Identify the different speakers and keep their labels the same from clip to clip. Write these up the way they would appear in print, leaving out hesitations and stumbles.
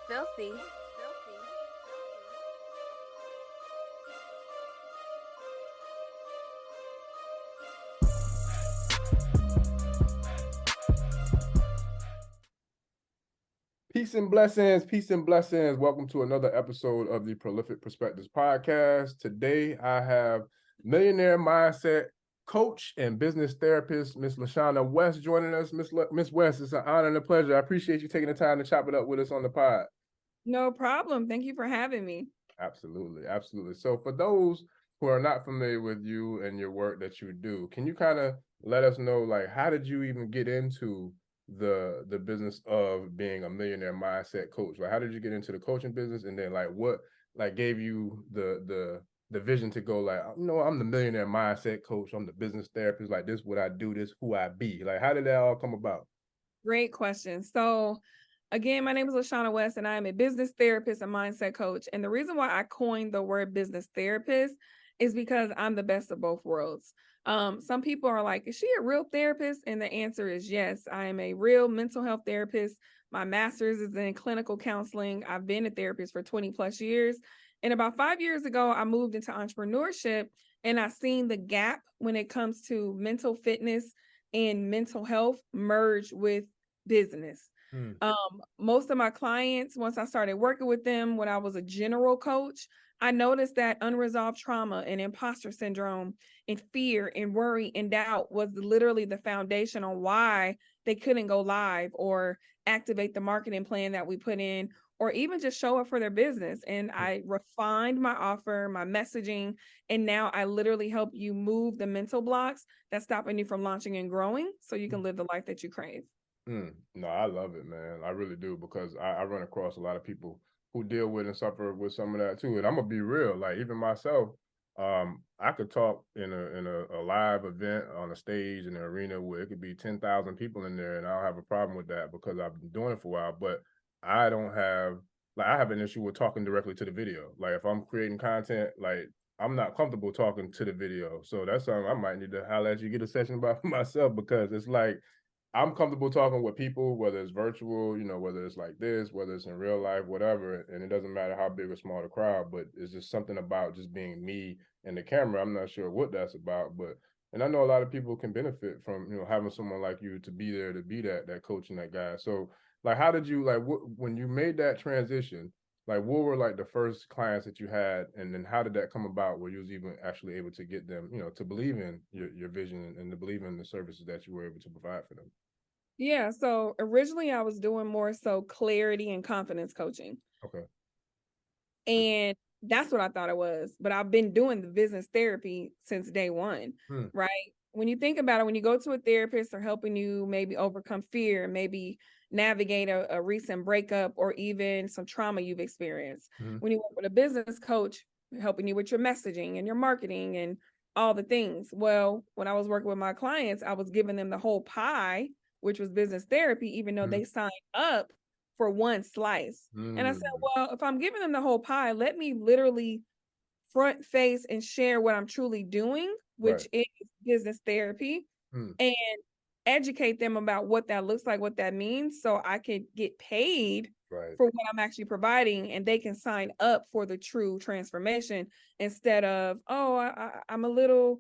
Speaker 1: Filthy.
Speaker 2: Peace and blessings, peace and blessings. Welcome to another episode of the Prolific Perspectives Podcast. Today, I have millionaire mindset coach and business therapist, Miss Lashana West, joining us. Miss West, it's an honor and a pleasure. I appreciate you taking the time to chop it up with us on the pod.
Speaker 3: No problem. Thank you for having me.
Speaker 2: Absolutely, absolutely. So for those who are not familiar with you and your work that you do, can you kind of let us know, like, how did you even get into the business of being a millionaire mindset coach? Like, how did you get into the coaching business, and then like what like gave you the vision to go like, no, I'm the millionaire mindset coach, I'm the business therapist, like this what I do, this who I be. Like, how did that all come about?
Speaker 3: Great question. So, again, my name is Lashana West, and I am a business therapist and mindset coach. And the reason why I coined the word business therapist is because I'm the best of both worlds. Some people are like, is she a real therapist? And the answer is yes. I am a real mental health therapist. My master's is in clinical counseling. I've been a therapist for 20 plus years. And about 5 years ago, I moved into entrepreneurship, and I seen the gap when it comes to mental fitness and mental health merge with business. Most of my clients, once I started working with them when I was a general coach, I noticed that unresolved trauma and imposter syndrome and fear and worry and doubt was literally the foundation on why they couldn't go live or activate the marketing plan that we put in, or even just show up for their business. And I refined my offer, my messaging, and now I literally help you move the mental blocks that's stopping you from launching and growing so you can live the life that you crave.
Speaker 2: No, I love it, man. I really do, because I run across a lot of people who deal with and suffer with some of that too. And I'm gonna be real, like even myself, I could talk in a live event on a stage in an arena where it could be 10,000 people in there, and I don't have a problem with that because I've been doing it for a while. But I don't have I have an issue with talking directly to the video. Like if I'm creating content, like I'm not comfortable talking to the video. So that's something I might need to holler at you, get a session by myself, because it's like I'm comfortable talking with people, whether it's virtual, whether it's like this, whether it's in real life, whatever. And it doesn't matter how big or small the crowd, but it's just something about just being me and the camera. I'm not sure what that's about, but, and I know a lot of people can benefit from, having someone like you to be there, to be that coach and that guy. So like, how did you, like, when you made that transition, like what were like the first clients that you had, and then how did that come about where you was even actually able to get them, to believe in your vision and to believe in the services that you were able to provide for them?
Speaker 3: Yeah. So originally I was doing more so clarity and confidence coaching.
Speaker 2: Okay.
Speaker 3: And that's what I thought it was. But I've been doing the business therapy since day one, right? When you think about it, when you go to a therapist, they're helping you maybe overcome fear, maybe navigate a recent breakup or even some trauma you've experienced. When you work with a business coach, helping you with your messaging and your marketing and all the things. Well, when I was working with my clients, I was giving them the whole pie, which was business therapy, even though they signed up for one slice. And I said, well, if I'm giving them the whole pie, let me literally front face and share what I'm truly doing, which is business therapy, and educate them about what that looks like, what that means, so I could get paid for what I'm actually providing, and they can sign up for the true transformation instead of, oh, I'm a little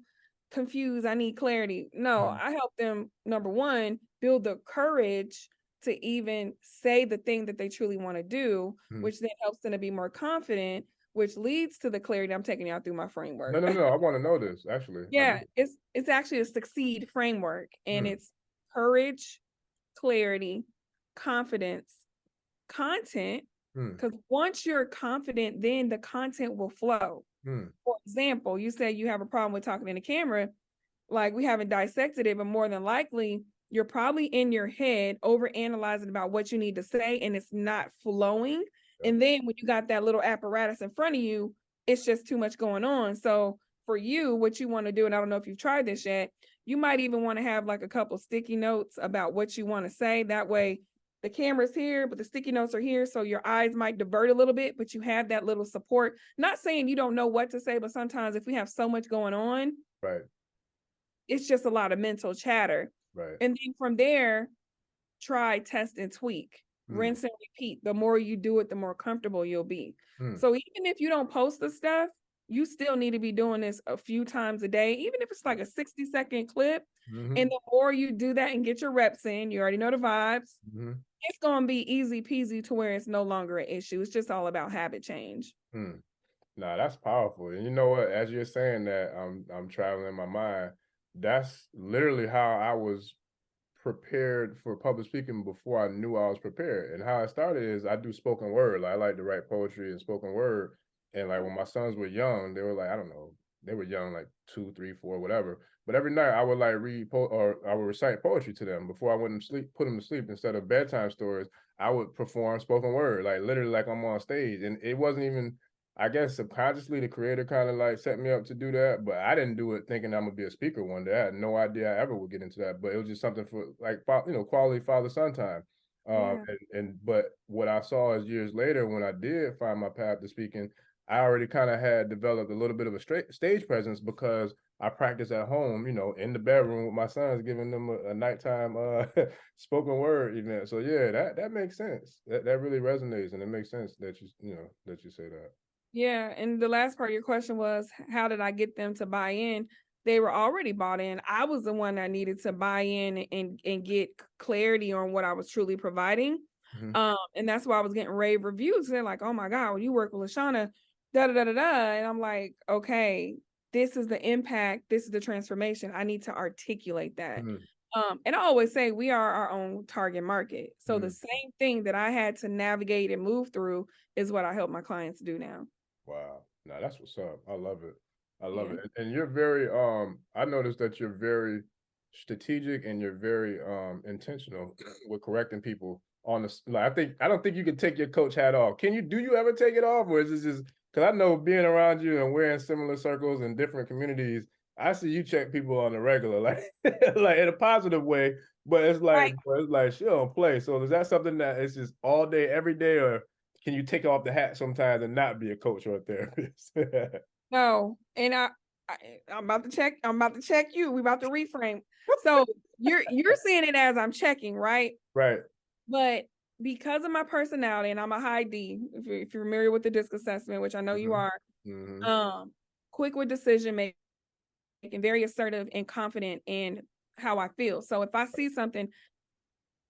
Speaker 3: confused, I need clarity. No, I help them, number one, build the courage to even say the thing that they truly want to do, which then helps them to be more confident, which leads to the clarity I'm taking out through my framework.
Speaker 2: No. I want to know this, actually.
Speaker 3: Yeah, it's actually a succeed framework, and it's courage, clarity, confidence, content. Because once you're confident, then the content will flow. For example, you say you have a problem with talking in the camera. Like, we haven't dissected it, but more than likely, you're probably in your head over analyzing about what you need to say, and it's not flowing. And then when you got that little apparatus in front of you, it's just too much going on. So for you, what you want to do, and I don't know if you've tried this yet, you might even want to have like a couple sticky notes about what you want to say. That way the camera's here, but the sticky notes are here. So your eyes might divert a little bit, but you have that little support. Not saying you don't know what to say, but sometimes if we have so much going on, it's just a lot of mental chatter. And then from there, try, test, and tweak. rinse and repeat. The more you do it, the more comfortable you'll be.
Speaker 2: Mm.
Speaker 3: So even if you don't post the stuff, you still need to be doing this a few times a day, even if it's like a 60-second clip. And the more you do that and get your reps in, you already know the vibes. It's going to be easy peasy to where it's no longer an issue. It's just all about habit change.
Speaker 2: Nah, that's powerful. And you know what? As you're saying that, I'm traveling in my mind. That's literally how I was prepared for public speaking before I knew I was prepared. And how I started is I do spoken word. Like I like to write poetry and spoken word. And like when my sons were young, they were like, I don't know, they were young, like 2, 3, 4, whatever. But every night I would like read or I would recite poetry to them before I went to sleep, put them to sleep. Instead of bedtime stories, I would perform spoken word, like literally like I'm on stage. And it wasn't even, I guess subconsciously the creator kind of like set me up to do that, but I didn't do it thinking I'm gonna be a speaker one day. I had no idea I ever would get into that, but it was just something for like, quality father-son time.
Speaker 3: Yeah.
Speaker 2: But what I saw is years later when I did find my path to speaking, I already kind of had developed a little bit of a stage presence because I practiced at home, in the bedroom with my sons, giving them a nighttime spoken word event. So yeah, that makes sense. That really resonates, and it makes sense that you say that.
Speaker 3: Yeah. And the last part of your question was, how did I get them to buy in? They were already bought in. I was the one that needed to buy in and get clarity on what I was truly providing. And that's why I was getting rave reviews. They're like, oh my God, when you work with Lashana, da da da da da. And I'm like, okay, this is the impact, this is the transformation. I need to articulate that. And I always say we are our own target market. So the same thing that I had to navigate and move through is what I help my clients do now.
Speaker 2: Wow. Now that's what's up. I love it. I love it. And you're very I noticed that you're very strategic and you're very intentional with correcting people on this. Like I don't think you can take your coach hat off. Do you ever take it off, or is it just because I know being around you and we're in similar circles in different communities, I see you check people on the regular, like like in a positive way, but
Speaker 3: Right.
Speaker 2: it's like she don't play. So is that something that is just all day, every day, or can you take off the hat sometimes and not be a coach or a therapist?
Speaker 3: No, and I'm about to check. I'm about to check you. We about to reframe. So you're seeing it as I'm checking, right?
Speaker 2: Right.
Speaker 3: But because of my personality, and I'm a high D, if you're familiar with the DISC assessment, which I know you are, quick with decision making, very assertive and confident in how I feel. So if I see something,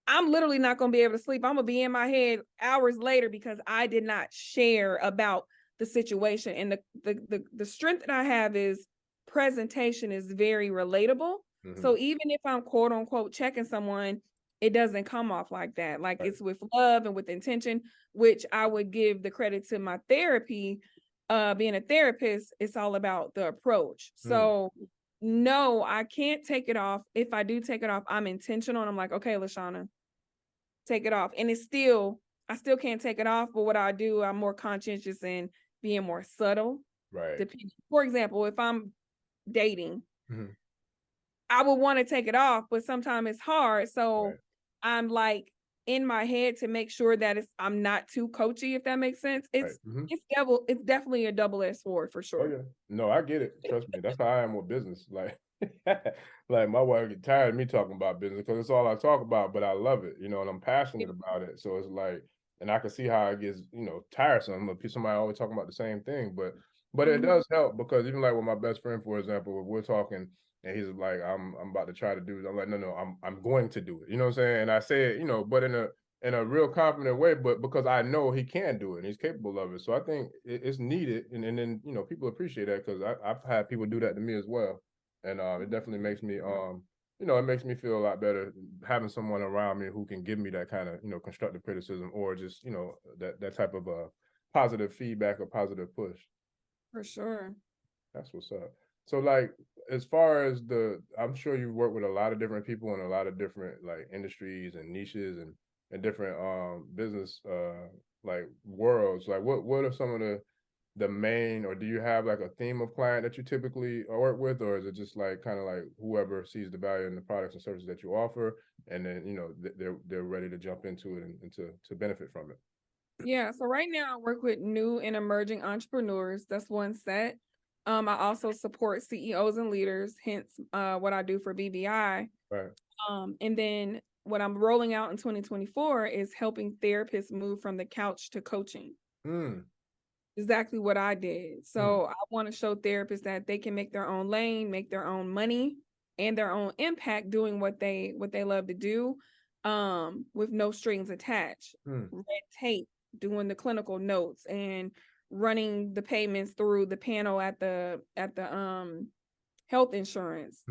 Speaker 3: I'm literally not going to be able to sleep. I'm going to be in my head hours later because I did not share about the situation. And the strength that I have is presentation is very relatable. So even if I'm quote unquote checking someone, it doesn't come off like that. Like it's with love and with intention, which I would give the credit to my therapy. Being a therapist, it's all about the approach. So no, I can't take it off. If I do take it off, I'm intentional. And I'm like, okay, Lashana, take it off. And I still can't take it off. But what I do, I'm more conscientious and being more subtle.
Speaker 2: Right.
Speaker 3: For example, if I'm dating, I would want to take it off, but sometimes it's hard. So I'm like in my head to make sure that I'm not too coachy, if that makes sense. It's definitely a double-edged sword for sure.
Speaker 2: Oh yeah. No, I get it. Trust me. That's how I am with business. Like like my wife get tired of me talking about business because it's all I talk about, but I love it, and I'm passionate about it. So it's like, and I can see how it gets, tiresome. Somebody always talking about the same thing, but it does help because even like with my best friend, for example, if we're talking and he's like, I'm about to try to do it. I'm like, no, I'm going to do it. You know what I'm saying? And I say it, but in a real confident way, but because I know he can do it and he's capable of it. So I think it's needed. And then, people appreciate that because I've had people do that to me as well. And it definitely makes me, it makes me feel a lot better having someone around me who can give me that kind of, constructive criticism or just, that type of positive feedback or positive push.
Speaker 3: For sure.
Speaker 2: That's what's up. So like, as far as I'm sure you've worked with a lot of different people in a lot of different like industries and niches and different business like worlds. Like what are some of the main, or do you have like a theme of client that you typically work with, or is it just like kind of like whoever sees the value in the products and services that you offer, and then they're ready to jump into it and to benefit from it?
Speaker 3: Yeah. So right now I work with new and emerging entrepreneurs. That's one set. I also support CEOs and leaders, hence what I do for BBI.
Speaker 2: Right.
Speaker 3: And then what I'm rolling out in 2024 is helping therapists move from the couch to coaching. Exactly what I did. So I want to show therapists that they can make their own lane, make their own money and their own impact doing what they love to do, with no strings attached. Red tape, doing the clinical notes and running the payments through the panel at the health insurance.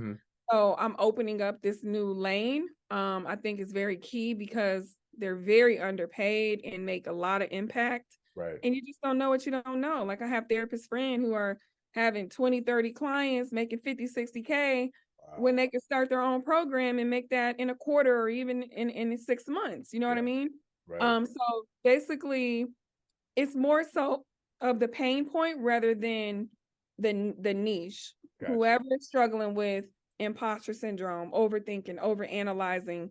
Speaker 3: So I'm opening up this new lane. I think it's very key because they're very underpaid and make a lot of impact.
Speaker 2: Right.
Speaker 3: And you just don't know what you don't know. Like I have therapist friends who are having 20, 30 clients making 50, 60K when they could start their own program and make that in a quarter or even in 6 months. You know what I mean?
Speaker 2: Right.
Speaker 3: So basically it's more so of the pain point rather than the niche.
Speaker 2: Gotcha.
Speaker 3: Whoever is struggling with imposter syndrome, overthinking, overanalyzing,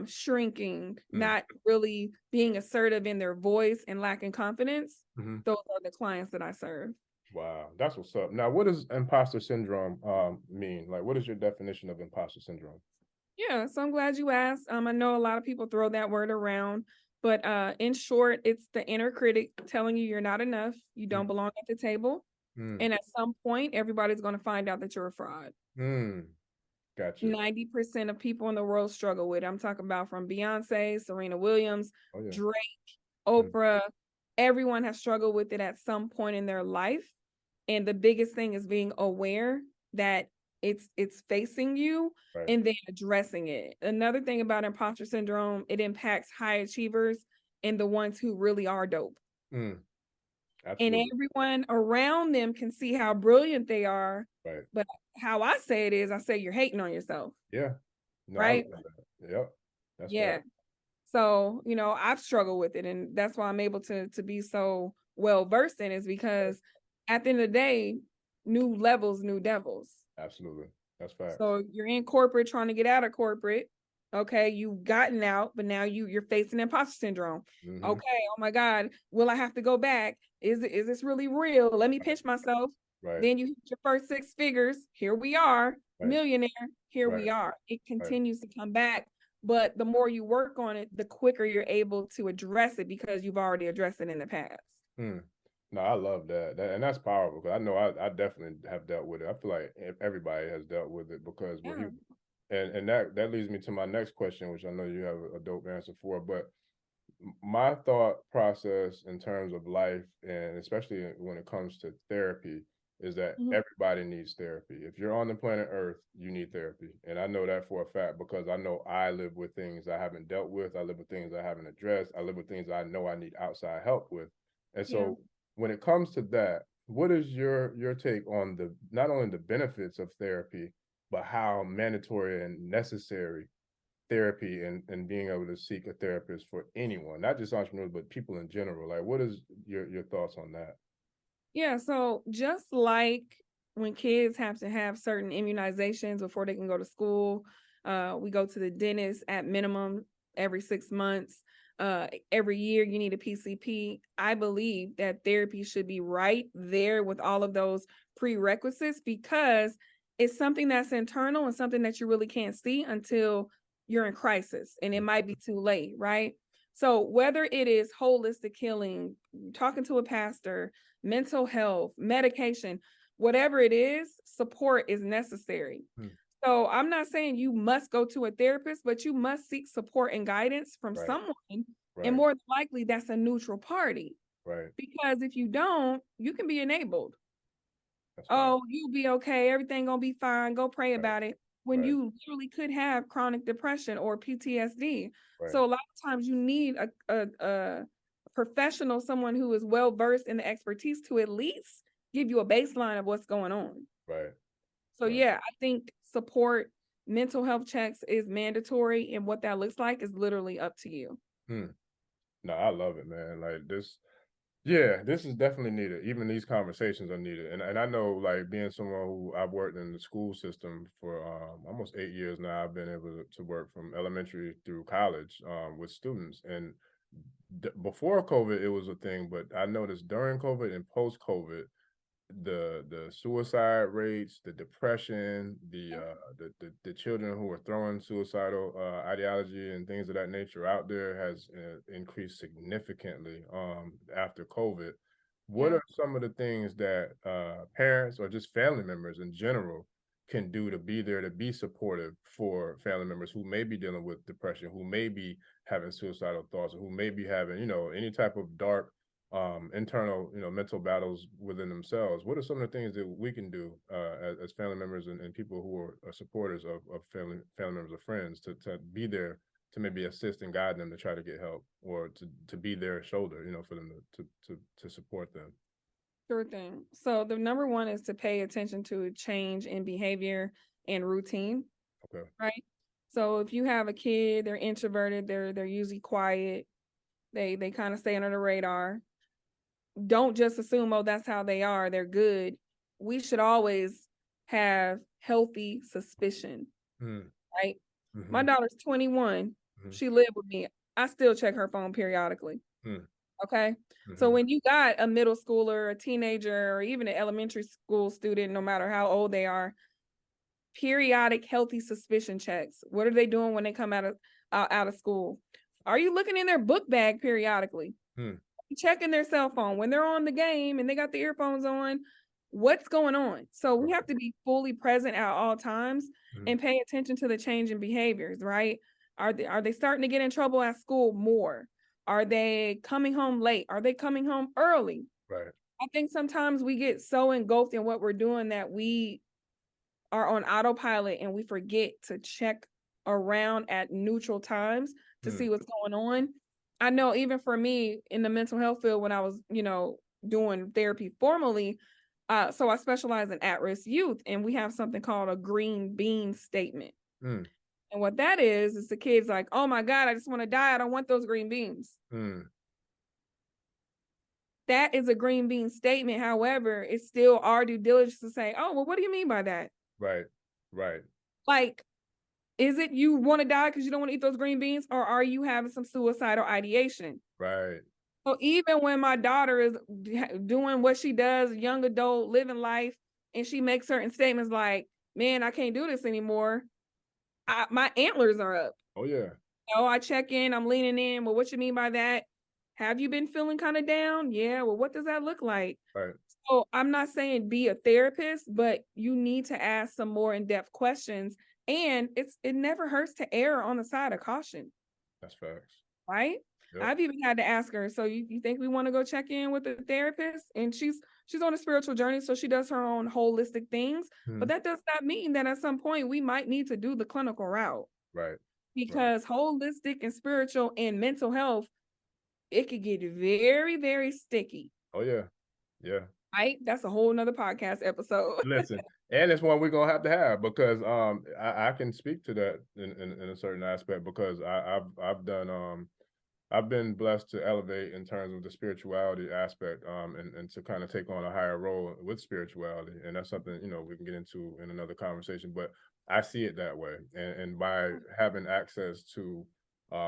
Speaker 3: shrinking, not really being assertive in their voice and lacking confidence, those are the clients that I serve.
Speaker 2: Wow, that's what's up. Now, what does imposter syndrome mean? Like, what is your definition of imposter syndrome?
Speaker 3: Yeah, so I'm glad you asked. I know a lot of people throw that word around, but in short, it's the inner critic telling you you're not enough, you don't belong at the table, and at some point, everybody's going to find out that you're a fraud.
Speaker 2: Gotcha.
Speaker 3: 90% of people in the world struggle with it. I'm talking about from Beyonce, Serena Williams, Drake, Oprah. Everyone has struggled with it at some point in their life. And the biggest thing is being aware that it's facing you and then addressing it. Another thing about imposter syndrome, it impacts high achievers and the ones who really are dope. And everyone around them can see how brilliant they are. But how I say it is, I say you're hating on yourself.
Speaker 2: Yeah. No,
Speaker 3: right.
Speaker 2: Yep. That's
Speaker 3: right. So, I've struggled with it. And that's why I'm able to be so well versed in it, is because at the end of the day, new levels, new devils.
Speaker 2: Absolutely. That's fact.
Speaker 3: So you're in corporate trying to get out of corporate. Okay, you've gotten out, but now you're facing imposter syndrome. Okay, oh my God, will I have to go back? Is this really real? Let me pinch myself. Then you hit your first 6 figures. Here we are, millionaire. Here we are. It continues to come back. But the more you work on it, the quicker you're able to address it because you've already addressed it in the past.
Speaker 2: No, I love that. And that's powerful because I know I definitely have dealt with it. I feel like everybody has dealt with it because and that leads me to my next question, which I know you have a dope answer for. But my thought process in terms of life, and especially when it comes to therapy, is that everybody needs therapy. If you're on the planet Earth, you need therapy. And I know that for a fact because I know I live with things I haven't dealt with. I live with things I haven't addressed. I live with things I know I need outside help with. And so when it comes to that, what is your take on not only the benefits of therapy, but how mandatory and necessary therapy and being able to seek a therapist for anyone, not just entrepreneurs, but people in general? Like, what is your thoughts on that?
Speaker 3: Yeah, so just like when kids have to have certain immunizations before they can go to school, we go to the dentist at minimum every 6 months. Every year you need a PCP. I believe that therapy should be right there with all of those prerequisites because it's something that's internal and something that you really can't see until you're in crisis and it might be too late, right? So whether it is holistic healing, talking to a pastor, mental health, medication, whatever it is, support is necessary. So I'm not saying you must go to a therapist, but you must seek support and guidance from someone. And more than likely, that's a neutral party. Because if you don't, you can be enabled. Oh, you'll be okay. Everything gonna be fine. Go pray about it. When you literally could have chronic depression or PTSD. So a lot of times you need a professional, someone who is well versed in the expertise to at least give you a baseline of what's going on. So yeah, I think support, mental health checks is mandatory, and what that looks like is literally up to you.
Speaker 2: No, I love it, man. Like this. Yeah, this is definitely needed. Even these conversations are needed. And I know, like, being someone who I've worked in the school system for almost 8 years now, I've been able to work from elementary through college with students. And before COVID, it was a thing, but I noticed during COVID and post-COVID, the suicide rates, the depression, the children who are throwing suicidal ideology and things of that nature out there has increased significantly after COVID. What
Speaker 3: Yeah.
Speaker 2: are some of the things that parents or just family members in general can do to be there, to be supportive for family members who may be dealing with depression, who may be having suicidal thoughts, or who may be having, any type of dark internal, mental battles within themselves? What are some of the things that we can do as family members and people who are supporters of family members or friends to be there to maybe assist and guide them to try to get help, or to be their shoulder, for them to support them?
Speaker 3: Sure thing. So the number one is to pay attention to change in behavior and routine,
Speaker 2: Okay.
Speaker 3: right? So if you have a kid, they're introverted, they're usually quiet, they kind of stay under the radar. Don't just assume, oh, that's how they are, they're good. We should always have healthy suspicion,
Speaker 2: Mm.
Speaker 3: right? My
Speaker 2: Mm-hmm.
Speaker 3: daughter's 21.
Speaker 2: Mm-hmm.
Speaker 3: She lived with me. I still check her phone periodically.
Speaker 2: Mm.
Speaker 3: Okay. So
Speaker 2: Mm-hmm.
Speaker 3: when you got a middle schooler, a teenager, or even an elementary school student, no matter how old they are, periodic healthy suspicion checks. What are they doing when they come out of school? Are you looking in their book bag periodically?
Speaker 2: Mm.
Speaker 3: Checking their cell phone when they're on the game and they got the earphones on? What's going on? So we have to be fully present at all times
Speaker 2: Mm-hmm.
Speaker 3: and pay attention to the change in behaviors, right? Are they starting to get in trouble at school more? Are they coming home late? Are they coming home early?
Speaker 2: Right.
Speaker 3: I think sometimes we get so engulfed in what we're doing that we are on autopilot and we forget to check around at neutral times to
Speaker 2: Mm.
Speaker 3: see what's going on. I know even for me in the mental health field, when I was, doing therapy formally, so I specialize in at-risk youth, and we have something called a green bean statement.
Speaker 2: Mm.
Speaker 3: And what that is the kids like, oh my God, I just want to die. I don't want those green beans.
Speaker 2: Mm.
Speaker 3: That is a green bean statement. However, it's still our due diligence to say, oh, well, what do you mean by that?
Speaker 2: Right. Right.
Speaker 3: Like, is it you want to die because you don't want to eat those green beans, or are you having some suicidal ideation?
Speaker 2: Right.
Speaker 3: So even when my daughter is doing what she does, young adult, living life, and she makes certain statements like, man, I can't do this anymore, my antlers are up.
Speaker 2: Oh yeah.
Speaker 3: I check in, I'm leaning in. Well, what you mean by that? Have you been feeling kind of down? Yeah. Well, what does that look like?
Speaker 2: Right.
Speaker 3: So I'm not saying be a therapist, but you need to ask some more in-depth questions. And it never hurts to err on the side of caution,
Speaker 2: That's facts.
Speaker 3: right?
Speaker 2: Yep.
Speaker 3: I've even had to ask her, so you think we want to go check in with a therapist? And she's on a spiritual journey, so she does her own holistic things. But
Speaker 2: Mm.
Speaker 3: that does not mean that at some point we might need to do the clinical route,
Speaker 2: Right. Right.
Speaker 3: because holistic and spiritual and mental health, it could get very, very sticky.
Speaker 2: Oh yeah. Yeah.
Speaker 3: Right? That's a whole nother podcast episode.
Speaker 2: Listen, and it's one we're gonna have to have, because I can speak to that in a certain aspect, because I've been blessed to elevate in terms of the spirituality aspect, and to kind of take on a higher role with spirituality. And that's something, we can get into in another conversation, but I see it that way. And by having access to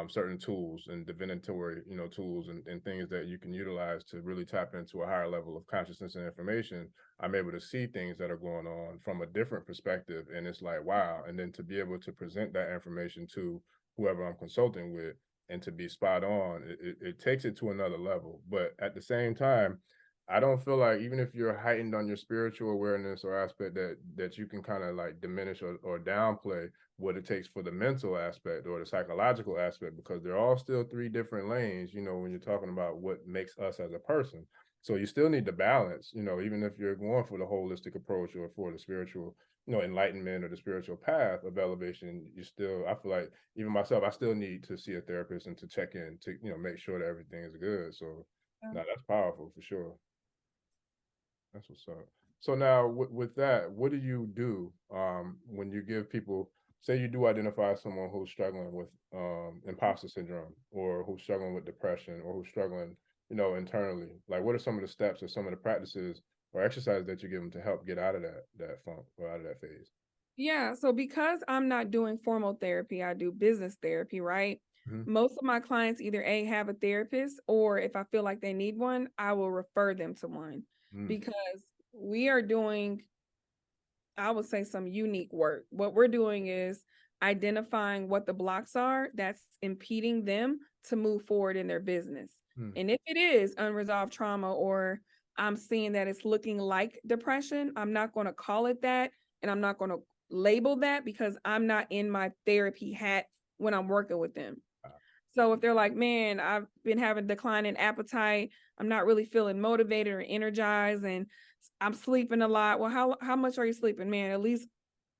Speaker 2: certain tools and divinatory, tools and things that you can utilize to really tap into a higher level of consciousness and information, I'm able to see things that are going on from a different perspective. And it's like, wow. And then to be able to present that information to whoever I'm consulting with, and to be spot on, it takes it to another level. But at the same time, I don't feel like, even if you're heightened on your spiritual awareness or aspect, that you can kind of like diminish or downplay what it takes for the mental aspect or the psychological aspect, because they're all still three different lanes, when you're talking about what makes us as a person. So you still need the balance, even if you're going for the holistic approach or for the spiritual, enlightenment or the spiritual path of elevation. You still, I feel like, even myself, I still need to see a therapist and to check in to, make sure that everything is good. So no, that's powerful for sure. That's what's up. So now with that, what do you do when you give people, say you do identify someone who's struggling with imposter syndrome, or who's struggling with depression, or who's struggling, internally? Like, what are some of the steps or some of the practices or exercises that you give them to help get out of that funk or out of that phase?
Speaker 3: Yeah. So because I'm not doing formal therapy, I do business therapy, right?
Speaker 2: Mm-hmm.
Speaker 3: Most of my clients either A, have a therapist, or if I feel like they need one, I will refer them to one.
Speaker 2: Mm.
Speaker 3: Because we are doing, I would say, some unique work. What we're doing is identifying what the blocks are that's impeding them to move forward in their business. And if it is unresolved trauma, or I'm seeing that it's looking like depression, I'm not going to call it that. And I'm not going to label that, because I'm not in my therapy hat when I'm working with them. So if they're like, man, I've been having declining appetite, I'm not really feeling motivated or energized, and I'm sleeping a lot. Well, how much are you sleeping, man? At least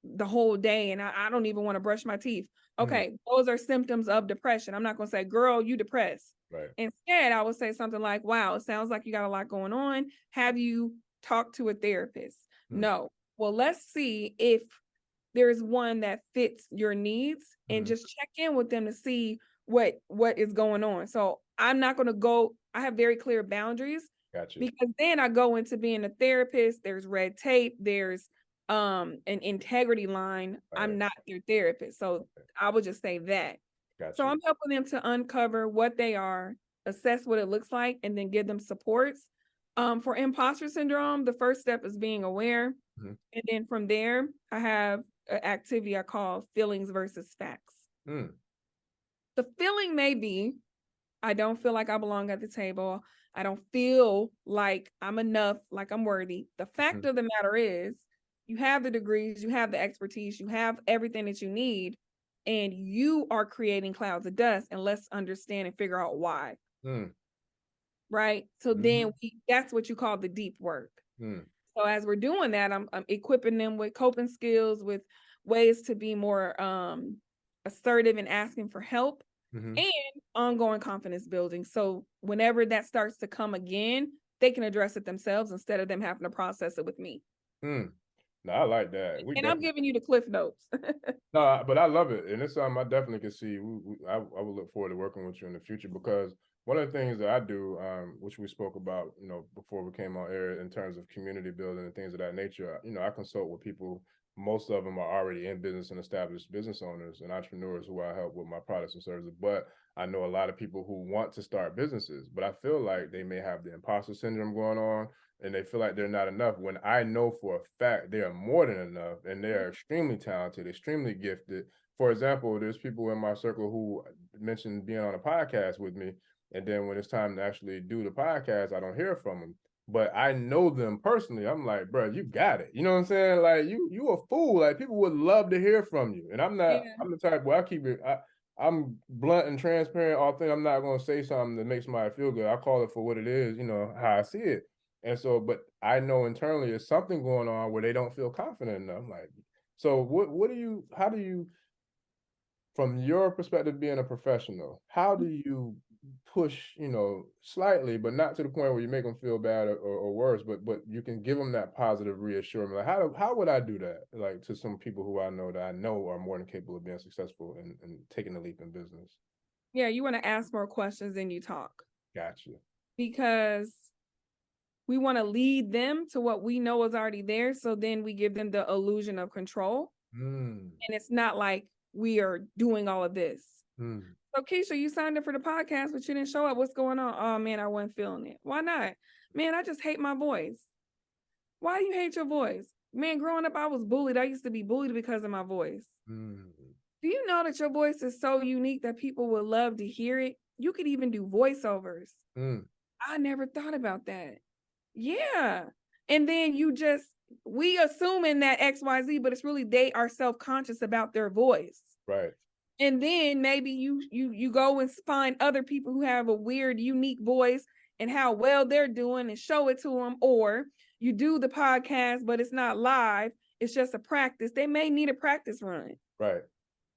Speaker 3: the whole day, and I don't even want to brush my teeth. Okay, those are symptoms of depression. I'm not going to say, girl, you depressed.
Speaker 2: Right.
Speaker 3: Instead, I would say something like, wow, it sounds like you got a lot going on. Have you talked to a therapist? No. Well, let's see if there's one that fits your needs, and just check in with them to see what is going on. So I'm not going to go, I have very clear boundaries.
Speaker 2: Gotcha.
Speaker 3: Because then I go into being a therapist, there's red tape, there's an integrity line.
Speaker 2: Right.
Speaker 3: I'm not their therapist. So I would just say that.
Speaker 2: Gotcha.
Speaker 3: So I'm helping them to uncover what they are, assess what it looks like, and then give them supports. For imposter syndrome, the first step is being aware. And then from there, I have an activity I call feelings versus facts. The feeling may be, I don't feel like I belong at the table. I don't feel like I'm enough, like I'm worthy. The fact of the matter is, you have the degrees, you have the expertise, you have everything that you need, and you are creating clouds of dust. And let's understand and figure out why. Right? So then that's what you call the deep work. So as we're doing that, I'm equipping them with coping skills, with ways to be more assertive and asking for help, and ongoing confidence building. So whenever that starts to come again, they can address it themselves instead of them having to process it with me.
Speaker 2: No, I like that.
Speaker 3: I'm giving you the cliff notes.
Speaker 2: No, but I love it, and it's something I definitely can see. I would look forward to working with you in the future, because one of the things that I do, which we spoke about, before we came on air, in terms of community building and things of that nature, I consult with people. Most of them are already in business and established business owners and entrepreneurs who I help with my products and services. But I know a lot of people who want to start businesses, but I feel like they may have the imposter syndrome going on, and they feel like they're not enough, when I know for a fact they are more than enough, and they are extremely talented, extremely gifted. For example, there's people in my circle who mentioned being on a podcast with me, and then when it's time to actually do the podcast, I don't hear from them. But I know them personally. I'm like, bro, you got it. You know what I'm saying? Like, you a fool. Like, people would love to hear from you. And I'm not, I'm the type where I keep it, I'm blunt and transparent. All thing, I'm not going to say something that makes somebody feel good. I call it for what it is, how I see it. And so, but I know internally there's something going on where they don't feel confident enough. Like, so how do you, from your perspective, being a professional, how do you push, slightly, but not to the point where you make them feel bad or worse, but you can give them that positive reassurance. Like, how would I do that? Like, to some people who I know are more than capable of being successful and taking the leap in business.
Speaker 3: Yeah, you want to ask more questions than you talk.
Speaker 2: Gotcha.
Speaker 3: Because we want to lead them to what we know is already there. So then we give them the illusion of control. And it's not like we are doing all of this. So Keisha, you signed up for the podcast, but you didn't show up. What's going on? Oh man, I wasn't feeling it. Why not? Man, I just hate my voice. Why do you hate your voice? Man, growing up, I was bullied. I used to be bullied because of my voice. Do you know that your voice is so unique that people would love to hear it? You could even do voiceovers. I never thought about that. Yeah. And then we assuming that XYZ, but it's really they are self-conscious about their voice.
Speaker 2: Right.
Speaker 3: And then maybe you go and find other people who have a weird, unique voice and how well they're doing and show it to them. Or you do the podcast, but it's not live. It's just a practice. They may need a practice run.
Speaker 2: Right.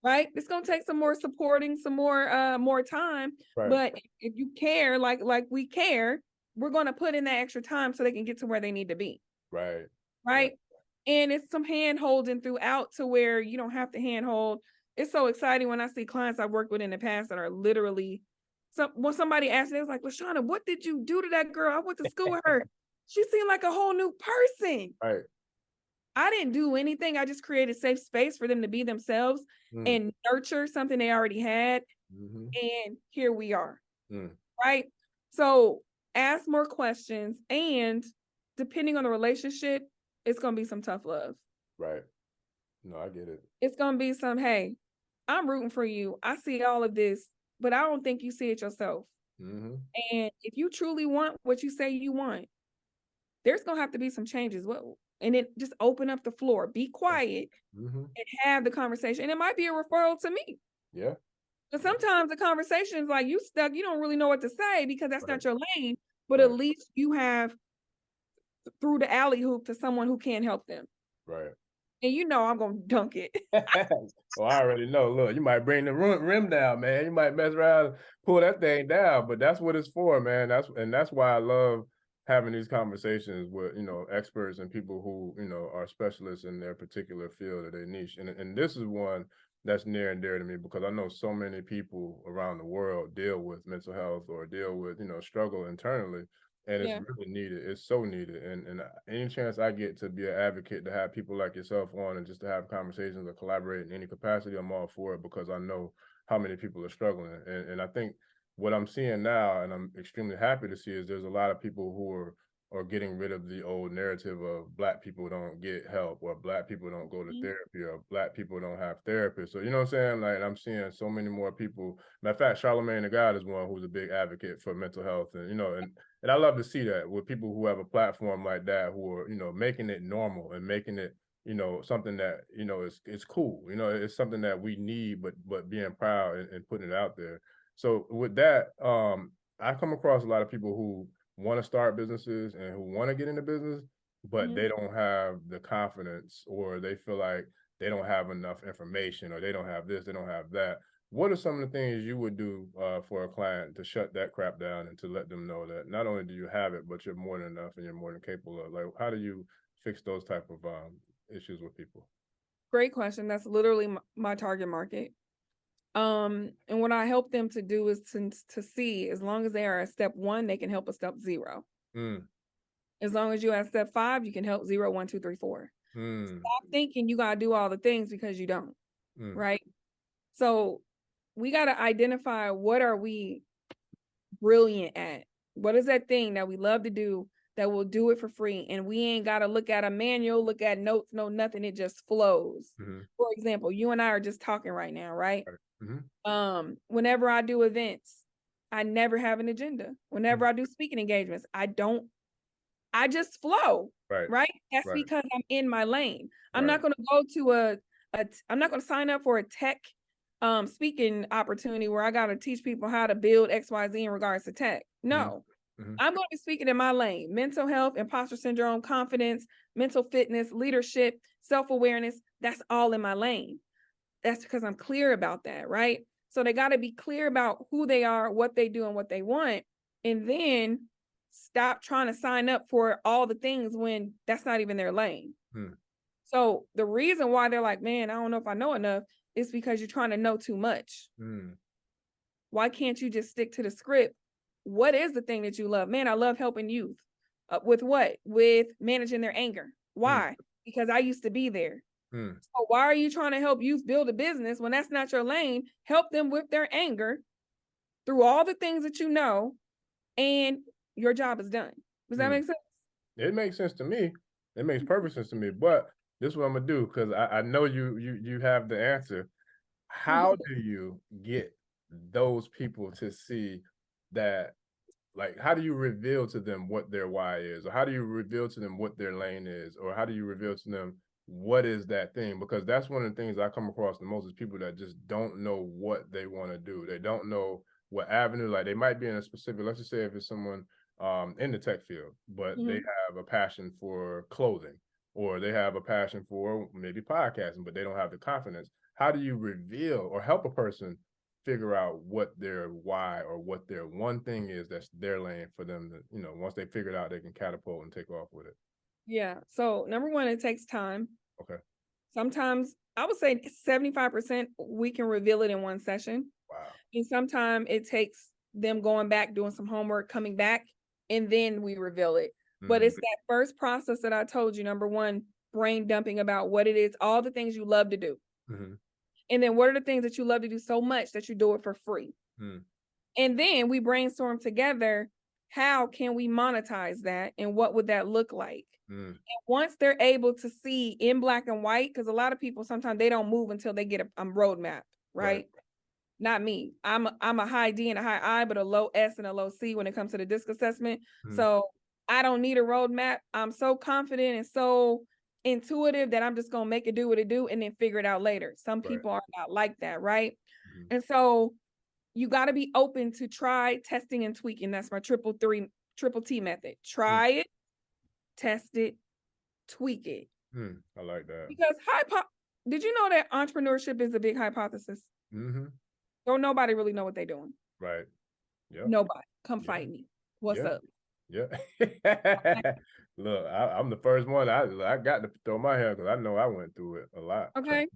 Speaker 3: Right. It's going to take some more supporting, some more time. Right. But if you care, like we care, we're going to put in that extra time so they can get to where they need to be.
Speaker 2: Right.
Speaker 3: Right. And it's some hand holding throughout to where you don't have to hand hold. It's so exciting when I see clients I've worked with in the past that are literally, when somebody asked me, they was like, Lashana, what did you do to that girl? I went to school with her. She seemed like a whole new person.
Speaker 2: Right.
Speaker 3: I didn't do anything. I just created safe space for them to be themselves and nurture something they already had. And here we are. Right. So ask more questions and depending on the relationship, it's going to be some tough love.
Speaker 2: Right. No, I get it.
Speaker 3: It's going to be some, hey, I'm rooting for you. I see all of this, but I don't think you see it yourself.
Speaker 2: Mm-hmm.
Speaker 3: And if you truly want what you say you want, there's going to have to be some changes. And then just open up the floor, be quiet,
Speaker 2: Mm-hmm.
Speaker 3: and have the conversation. And it might be a referral to me.
Speaker 2: Yeah.
Speaker 3: But sometimes the conversation is like you stuck, you don't really know what to say because that's
Speaker 2: Right.
Speaker 3: not your lane. But
Speaker 2: Right.
Speaker 3: at least you have through the alley hoop to someone who can help them.
Speaker 2: Right.
Speaker 3: And you know I'm gonna dunk it.
Speaker 2: Well, I already know. Look, you might bring the rim down, man. You might mess around and pull that thing down, but that's what it's for, man. That's why I love having these conversations with, experts and people who, are specialists in their particular field or their niche. And this is one that's near and dear to me because I know so many people around the world deal with mental health or deal with, struggle internally. And it's really needed. It's so needed. And any chance I get to be an advocate, to have people like yourself on and just to have conversations or collaborate in any capacity, I'm all for it because I know how many people are struggling. And I think what I'm seeing now, and I'm extremely happy to see, is there's a lot of people who are getting rid of the old narrative of Black people don't get help or Black people don't go to therapy or Black people don't have therapists. So, you know what I'm saying? Like, I'm seeing so many more people. Matter of fact, Charlamagne the God is one who's a big advocate for mental health. And I love to see that with people who have a platform like that, who are, making it normal and making it, something that, it's cool. It's something that we need, but being proud and putting it out there. So with that, I come across a lot of people who want to start businesses and who want to get into business, but they don't have the confidence, or they feel like they don't have enough information, or they don't have this, they don't have that. What are some of the things you would do for a client to shut that crap down and to let them know that not only do you have it, but you're more than enough and you're more than capable of? Like, how do you fix those type of issues with people?
Speaker 3: Great question. That's literally my target market. And what I help them to do is to see, as long as they are at step 1, they can help a step 0. As long as you're at step 5, you can help 0, 1, 2, 3, 4. Stop thinking you gotta do all the things because you don't. Right? So we gotta identify, what are we brilliant at? What is that thing that we love to do that will do it for free? And we ain't got to look at a manual, look at notes, no nothing. It just flows. For example, you and I are just talking right now, right? Whenever I do events, I never have an agenda. Whenever I do speaking engagements, I just flow, right? That's because I'm in my lane. I'm not going to go to I'm not going to sign up for a tech speaking opportunity where I got to teach people how to build XYZ in regards to tech. No, I'm going to be speaking in my lane: mental health, imposter syndrome, confidence, mental fitness, leadership, self-awareness. That's all in my lane. That's because I'm clear about that, right? So they got to be clear about who they are, what they do, and what they want. And then stop trying to sign up for all the things when that's not even their lane. So the reason why they're like, man, I don't know if I know enough, is because you're trying to know too much. Why can't you just stick to the script? What is the thing that you love? Man, I love helping youth. With what? With managing their anger. Why? Because I used to be there. So why are you trying to help youth build a business when that's not your lane? Help them with their anger through all the things that you know, and your job is done. Does that make sense?
Speaker 2: It makes sense to me. It makes perfect sense to me. But this is what I'm gonna do, because I know you have the answer. How do you get those people to see that? Like, how do you reveal to them what their why is, or how do you reveal to them what their lane is, or how do you reveal to them what is that thing? Because that's one of the things I come across the most, is people that just don't know what they want to do. They don't know what avenue. Like, they might be in a specific, let's just say if it's someone in the tech field, but they have a passion for clothing, or they have a passion for maybe podcasting, but they don't have the confidence. How do you reveal or help a person figure out what their why or what their one thing is that's their lane for them to, once they figure it out, they can catapult and take off with it?
Speaker 3: Yeah. So number 1, it takes time.
Speaker 2: Okay.
Speaker 3: Sometimes I would say 75% we can reveal it in one session.
Speaker 2: Wow.
Speaker 3: And sometimes it takes them going back, doing some homework, coming back, and then we reveal it. But it's that first process that I told you. Number 1, brain dumping about what it is, all the things you love to do. And then what are the things that you love to do so much that you do it for free? And then we brainstorm together, how can we monetize that and what would that look like? And once they're able to see in black and white, because a lot of people sometimes they don't move until they get a roadmap, right? Not me. I'm a high D and a high I, but a low S and a low C when it comes to the DISC assessment. So I don't need a roadmap. I'm so confident and so intuitive that I'm just gonna make it do what it do and then figure it out later. Some people are not like that, right? And so you got to be open to try, testing, and tweaking. That's my triple T method. Try it, test it, tweak it.
Speaker 2: I like that.
Speaker 3: Because did you know that entrepreneurship is a big hypothesis? Don't nobody really know what they're doing.
Speaker 2: Right. Yeah.
Speaker 3: Nobody. Come fight me. What's up?
Speaker 2: Yeah. Look, I'm the first one. I got to throw my hand because I know I went through it a lot.
Speaker 3: Okay.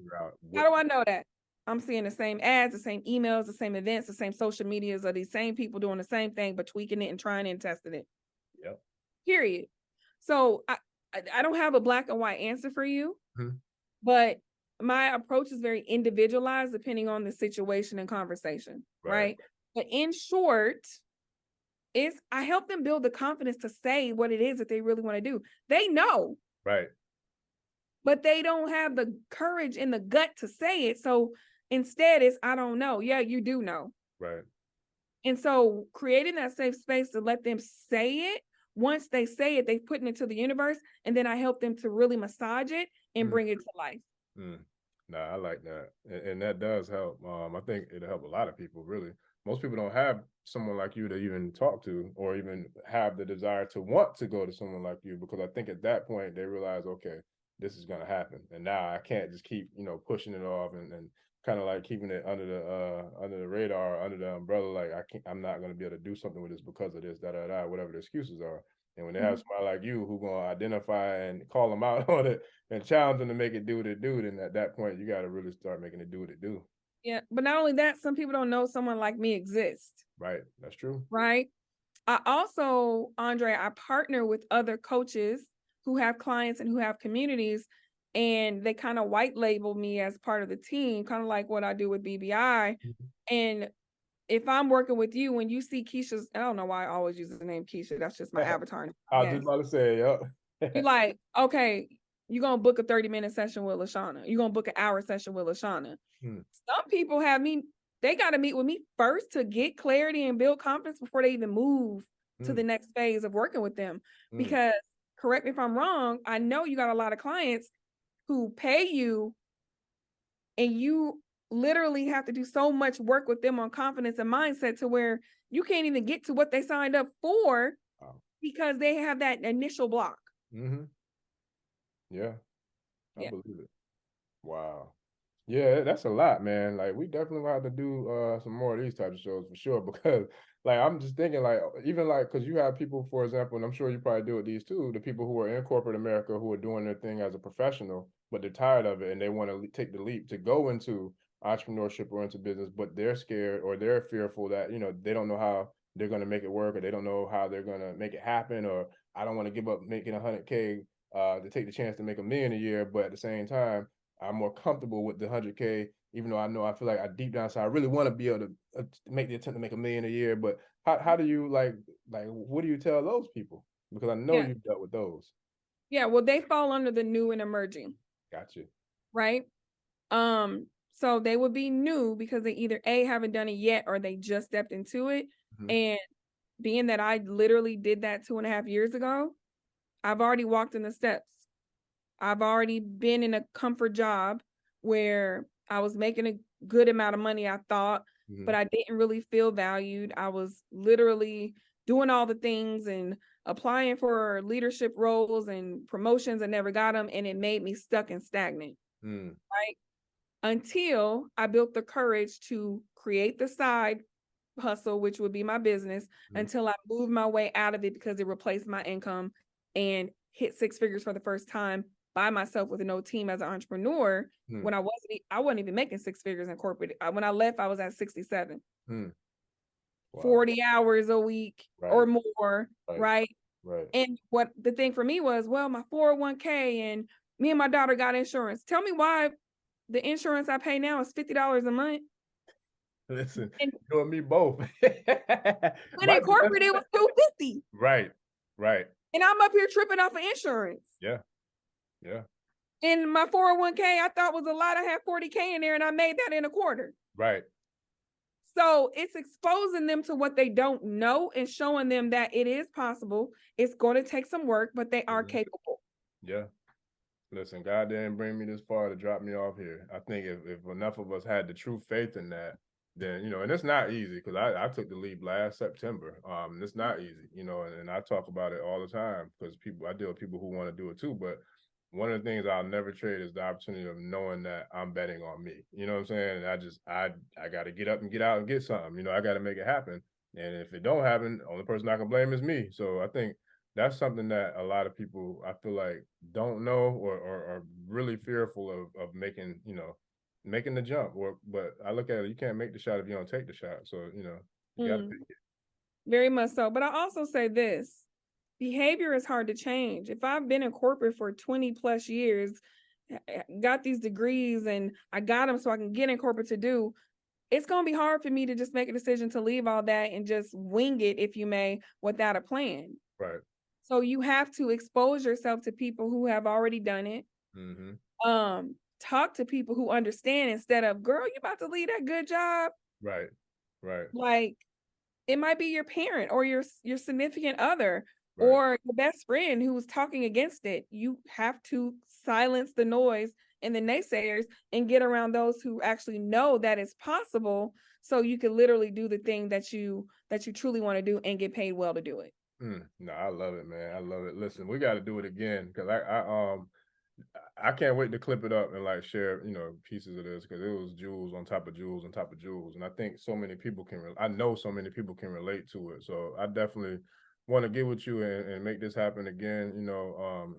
Speaker 3: How do I know that? I'm seeing the same ads, the same emails, the same events, the same social medias of these same people doing the same thing, but tweaking it and trying it and testing it.
Speaker 2: Yep.
Speaker 3: Period. So I don't have a black and white answer for you, but my approach is very individualized depending on the situation and conversation, right? But in short, I help them build the confidence to say what it is that they really want to do. They know.
Speaker 2: Right.
Speaker 3: But they don't have the courage and the gut to say it. So instead it's, I don't know. Yeah, you do know.
Speaker 2: Right.
Speaker 3: And so creating that safe space to let them say it. Once they say it, they put it into the universe. And then I help them to really massage it and bring it to life.
Speaker 2: No, I like that. And that does help. I think it'll help a lot of people, really. Most people don't have someone like you to even talk to or even have the desire to want to go to someone like you, because I think at that point they realize, okay, this is going to happen. And now I can't just keep, pushing it off and kind of like keeping it under the radar, under the umbrella. Like I'm not going to be able to do something with this because of this, whatever the excuses are. And when they have somebody like you who going to identify and call them out on it and challenge them to make it do what it do, then at that point, you got to really start making it do what it do.
Speaker 3: Yeah. But not only that, some people don't know someone like me exists.
Speaker 2: Right. That's true.
Speaker 3: Right. I also, Andre, I partner with other coaches who have clients and who have communities, and they kind of white label me as part of the team, kind of like what I do with BBI. And if I'm working with you, when you see Keisha's, I don't know why I always use the name Keisha. That's just my avatar.
Speaker 2: I was just about to say, yep.
Speaker 3: You're like, okay, you're going to book a 30-minute session with Lashana. You're going to book an hour session with Lashana. Some people they got to meet with me first to get clarity and build confidence before they even move to the next phase of working with them. Because, correct me if I'm wrong, I know you got a lot of clients who pay you and you literally have to do so much work with them on confidence and mindset to where you can't even get to what they signed up for because they have that initial block.
Speaker 2: Yeah, I believe it. Wow. Yeah, that's a lot, man. Like we definitely gonna have to do some more of these types of shows for sure, because like I'm just thinking like even like because you have people, for example, and I'm sure you probably do with these too, the people who are in corporate America who are doing their thing as a professional, but they're tired of it and they want to take the leap to go into entrepreneurship or into business, but they're scared or they're fearful that they don't know how they're gonna make it work, or they don't know how they're gonna make it happen, or I don't want to give up making 100K to take the chance to make $1 million a year, but at the same time I'm more comfortable with the 100K, even though I feel like I deep down inside I really want to be able to make the attempt to make $1 million a year. But how do you like what do you tell those people? Because I know you've dealt with those.
Speaker 3: Yeah, well, they fall under the new and emerging.
Speaker 2: Gotcha.
Speaker 3: Right. So they would be new because they either haven't done it yet or they just stepped into it. And being that I literally did that 2.5 years ago, I've already walked in the steps. I've already been in a comfort job where I was making a good amount of money, I thought, but I didn't really feel valued. I was literally doing all the things and applying for leadership roles and promotions and never got them. And it made me stuck and stagnant, right? Until I built the courage to create the side hustle, which would be my business, until I moved my way out of it because it replaced my income and hit 6 figures for the first time by myself with no team as an entrepreneur. When I wasn't even making 6 figures in corporate. When I left, I was at 67. Wow. 40 hours a week or more, right? And what the thing for me was, well, my 401k and me and my daughter got insurance. Tell me why the insurance I pay now is $50 a month.
Speaker 2: Listen,
Speaker 3: And
Speaker 2: you and me both.
Speaker 3: when in corporate, it was 250.
Speaker 2: Right, right.
Speaker 3: And I'm up here tripping off of insurance.
Speaker 2: Yeah, yeah.
Speaker 3: And my 401k, I thought was a lot. I had 40K in there and I made that in a quarter.
Speaker 2: Right.
Speaker 3: So it's exposing them to what they don't know and showing them that it is possible. It's going to take some work, but they are capable.
Speaker 2: Yeah. Listen, God didn't bring me this far to drop me off here. I think if enough of us had the true faith in that, then, and it's not easy because I took the leap last September. It's not easy, and I talk about it all the time because I deal with people who want to do it too. But one of the things I'll never trade is the opportunity of knowing that I'm betting on me. You know what I'm saying? And I got to get up and get out and get something. I got to make it happen. And if it don't happen, the only person I can blame is me. So I think that's something that a lot of people, I feel like, don't know or are really fearful of making, making the jump. But I look at it, you can't make the shot if you don't take the shot. So, you got to take it.
Speaker 3: Very much so. But I also say this, behavior is hard to change. If I've been in corporate for 20 plus years, got these degrees and I got them so I can get in corporate to do, it's going to be hard for me to just make a decision to leave all that and just wing it, if you may, without a plan.
Speaker 2: Right.
Speaker 3: So you have to expose yourself to people who have already done it. Talk to people who understand instead of, girl, you about to leave that good job.
Speaker 2: Right. Right.
Speaker 3: Like, it might be your parent or your significant other,
Speaker 2: right.
Speaker 3: or your best friend who's talking against it. You have to silence the noise and the naysayers and get around those who actually know that it's possible, so you can literally do the thing that you truly want to do and get paid well to do it.
Speaker 2: No, I love it, man. I love it. Listen, we got to do it again because I can't wait to clip it up and like share, pieces of this because it was jewels on top of jewels on top of jewels, and I think so many people I know so many people can relate to it. So I definitely want to get with you and make this happen again.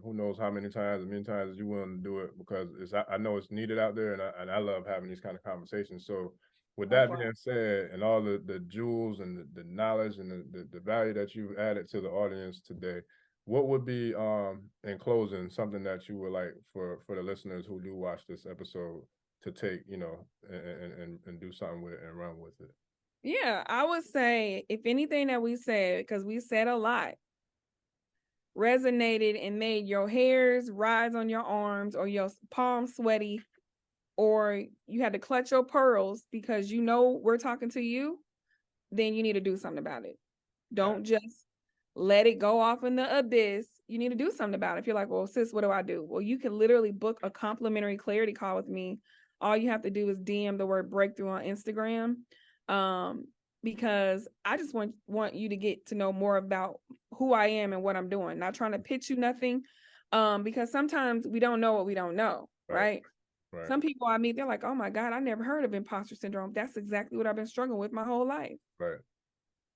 Speaker 2: Who knows how many times as you willing to do it, because I know it's needed out there, and I love having these kind of conversations. So with that being said, and all the jewels and the knowledge and the value that you've added to the audience today, what would be, in closing, something that you would like for the listeners who do watch this episode to take, and do something with it and run with it?
Speaker 3: Yeah, I would say if anything that we said, because we said a lot, resonated and made your hairs rise on your arms or your palms sweaty, or you had to clutch your pearls because we're talking to you, then you need to do something about it. Don't just let it go off in the abyss. You need to do something about it. If you're like, well, sis, what do I do? Well, you can literally book a complimentary clarity call with me. All you have to do is DM the word breakthrough on Instagram. Because I just want you to get to know more about who I am and what I'm doing. Not trying to pitch you nothing. Because sometimes we don't know what we don't know, right? Right. Some people I meet, they're like, oh my God, I never heard of imposter syndrome. That's exactly what I've been struggling with my whole life.
Speaker 2: Right.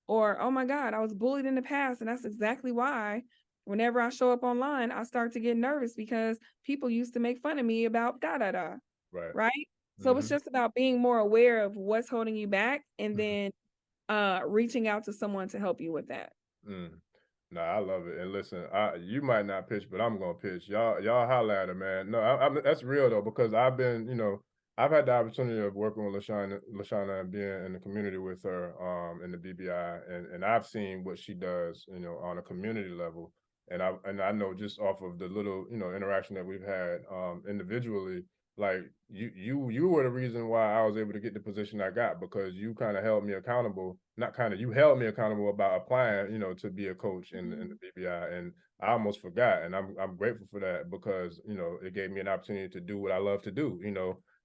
Speaker 3: Or, oh my God, I was bullied in the past. And that's exactly why whenever I show up online, I start to get nervous because people used to make fun of me about da da da.
Speaker 2: Right.
Speaker 3: Right. So it's just about being more aware of what's holding you back and then reaching out to someone to help you with that.
Speaker 2: No, I love it. And listen, you might not pitch, but I'm gonna pitch. Y'all holla at her, man. No, that's real though, because I've been, I've had the opportunity of working with Lashana and being in the community with her, in the BBI, and I've seen what she does, on a community level, and I know just off of the little, interaction that we've had, individually. Like you were the reason why I was able to get the position I got, because you kind of held me accountable. Not kind of, you held me accountable about applying, to be a coach in the BBI, and I almost forgot, and I'm grateful for that, because it gave me an opportunity to do what I love to do,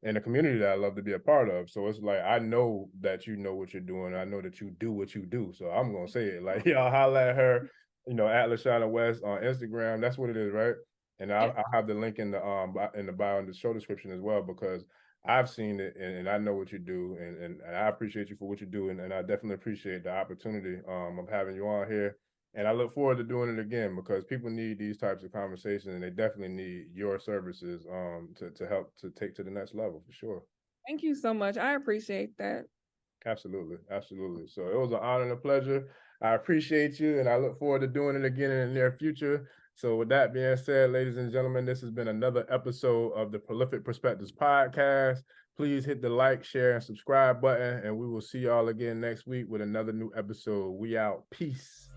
Speaker 2: in a community that I love to be a part of. So it's like, I know that you know what you're doing. I know that you do what you do. So I'm gonna say it, like, y'all holla at her, at Lashana West on Instagram. That's what it is, right? And I'll have the link in the bio in the show description as well, because I've seen it, and I know what you do, and I appreciate you for what you do, and I definitely appreciate the opportunity of having you on here. And I look forward to doing it again, because people need these types of conversations, and they definitely need your services to help to take to the next level, for sure.
Speaker 3: Thank you so much. I appreciate that.
Speaker 2: Absolutely. Absolutely. So it was an honor and a pleasure. I appreciate you, and I look forward to doing it again in the near future. So with that being said, ladies and gentlemen, this has been another episode of the Prolific Perspectives Podcast. Please hit the like, share, and subscribe button, and we will see y'all again next week with another new episode. We out. Peace.